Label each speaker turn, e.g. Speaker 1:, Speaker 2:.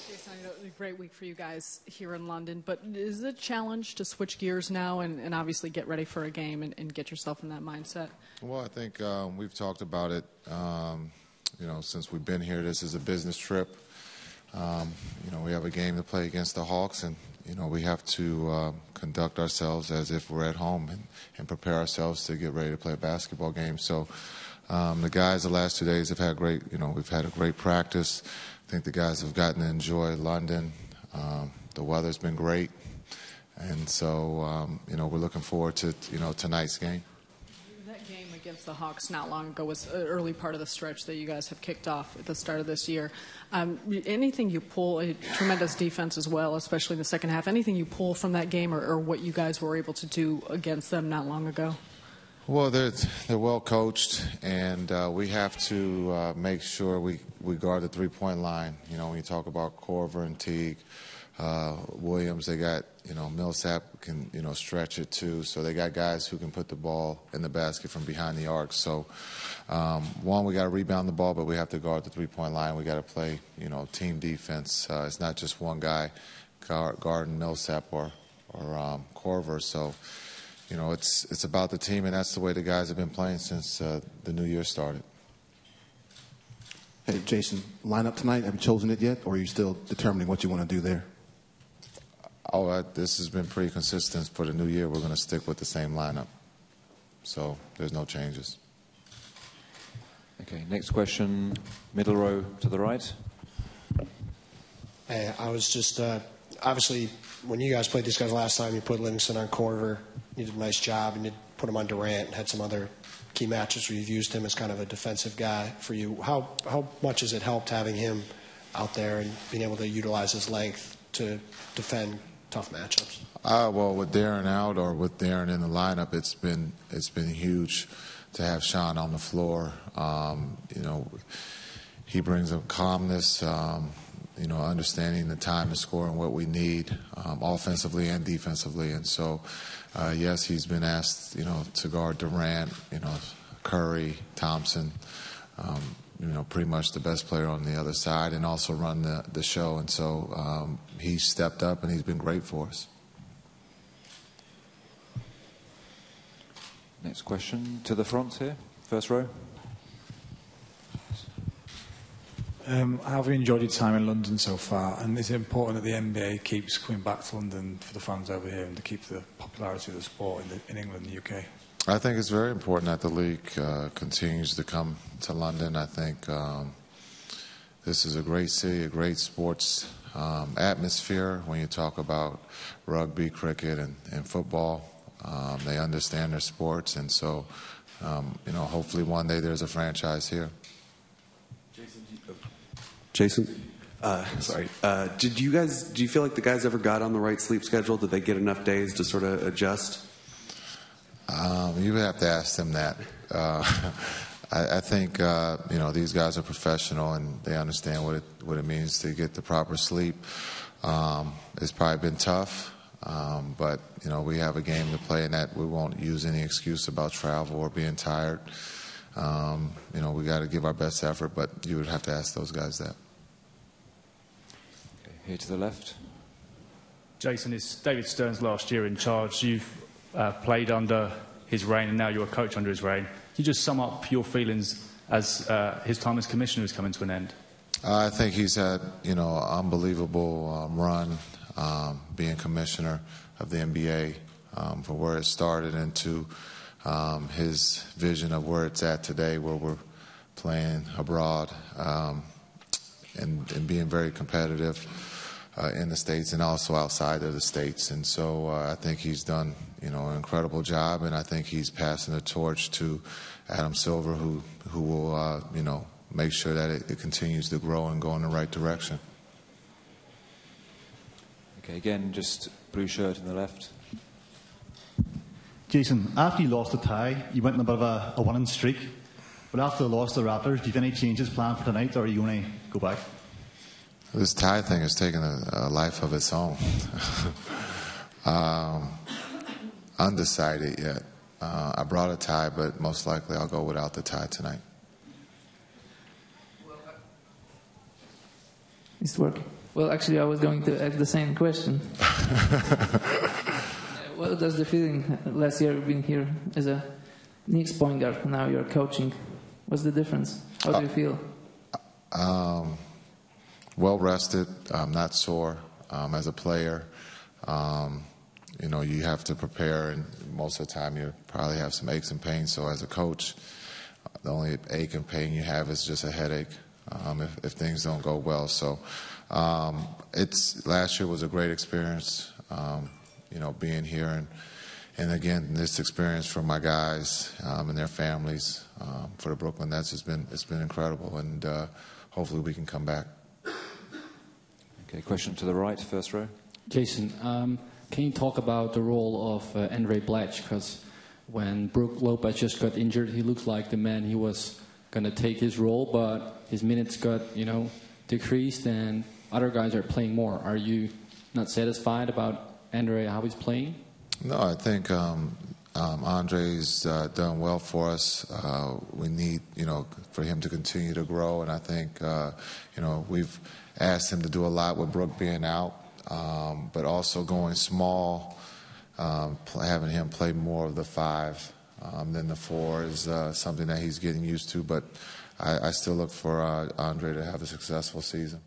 Speaker 1: Jason, I know it was a great week for you guys here in London, but is it a challenge to switch gears now and obviously get ready for a game and get yourself in that mindset?
Speaker 2: Well, I think we've talked about it, since we've been here. This is a business trip. We have a game to play against the Hawks, and, we have to conduct ourselves as if we're at home and prepare ourselves to get ready to play a basketball game. So the guys the last 2 days have had we've had a great practice. I think the guys have gotten to enjoy London. The weather's been great. And so, we're looking forward to, tonight's game.
Speaker 1: That game against the Hawks not long ago was an early part of the stretch that you guys have kicked off at the start of this year. Anything you pull, a tremendous defense as well, especially in the second half, anything you pull from that game or what you guys were able to do against them not long ago?
Speaker 2: Well, they're well coached, and we have to make sure we guard the three-point line. When you talk about Corver and Teague, Williams, they got, Millsap can, stretch it too. So they got guys who can put the ball in the basket from behind the arc. So, one, we got to rebound the ball, but we have to guard the three-point line. We got to play, team defense. It's not just one guy guarding Millsap or Corver. So, it's about the team, and that's the way the guys have been playing since the new year started.
Speaker 3: Hey, Jason, lineup tonight, have you chosen it yet, or are you still determining what you want to do there?
Speaker 2: This has been pretty consistent for the new year. We're going to stick with the same lineup. So there's no changes.
Speaker 4: Okay, next question, middle row to the right.
Speaker 5: Hey, I was just, obviously, when you guys played these guys last time, you put Livingston on Corver. You did a nice job, and you put him on Durant and had some other key matches where you've used him as kind of a defensive guy for you. How much has it helped having him out there and being able to utilize his length to defend tough matchups?
Speaker 2: Well, with Darren out or with Darren in the lineup, it's been huge to have Sean on the floor. He brings a calmness, understanding the time to score and what we need offensively and defensively. And so, yes, he's been asked, to guard Durant, Curry, Thompson, pretty much the best player on the other side, and also run the show. And so he's stepped up, and he's been great for us.
Speaker 4: Next question to the front here, first row.
Speaker 6: How have you enjoyed your time in London so far? And is it important that the NBA keeps coming back to London for the fans over here and to keep the popularity of the sport in England and the UK?
Speaker 2: I think it's very important that the league continues to come to London. I think this is a great city, a great sports atmosphere. When you talk about rugby, cricket, and football, they understand their sports. And so, hopefully one day there's a franchise here.
Speaker 7: Jason, sorry. Do you feel like the guys ever got on the right sleep schedule? Did they get enough days to sort of adjust?
Speaker 2: You would have to ask them that. I think these guys are professional and they understand what it means to get the proper sleep. It's probably been tough, but we have a game to play, and that we won't use any excuse about travel or being tired. We got to give our best effort, but you would have to ask those guys that.
Speaker 4: Okay, here to the left.
Speaker 8: Jason, it's David Stern's last year in charge. You've played under his reign, and now you're a coach under his reign. Can you just sum up your feelings as his time as commissioner is coming to an end?
Speaker 2: I think he's had, an unbelievable run being commissioner of the NBA, from where it started into his vision of where it's at today, where we're playing abroad and being very competitive in the States and also outside of the States. And so I think he's done, an incredible job, and I think he's passing the torch to Adam Silver, who will, make sure that it continues to grow and go in the right direction.
Speaker 4: Okay, again, just blue shirt on the left.
Speaker 9: Jason, after you lost the tie, you went on a bit of a winning streak. But after the loss to the Raptors, do you have any changes planned for tonight, or are you going to go back?
Speaker 2: This tie thing has taken a life of its own. Undecided yet. I brought a tie, but most likely I'll go without the tie tonight.
Speaker 10: Is it working? Well, actually, I was going to ask the same question. What does the feeling last year being here as a Knicks point guard, now you're coaching? What's the difference? How do you feel?
Speaker 2: Well rested, not sore as a player. You know, you have to prepare, and most of the time you probably have some aches and pains. So as a coach, the only ache and pain you have is just a headache if things don't go well. So last year was a great experience, you know, being here. And again, this experience for my guys and their families for the Brooklyn Nets it's been incredible. And hopefully we can come back.
Speaker 4: Okay, question to the right, first row.
Speaker 11: Jason, can you talk about the role of Andre Blatche? Because when Brook Lopez just got injured, he looked like the man he was going to take his role, but his minutes got, decreased, and other guys are playing more. Are you not satisfied about Andre, how he's playing?
Speaker 2: No, I think Andre's done well for us. We need, for him to continue to grow, and I think, we've asked him to do a lot with Brook being out. But also going small, having him play more of the 5 than the 4 is something that he's getting used to. But I still look for Andre to have a successful season.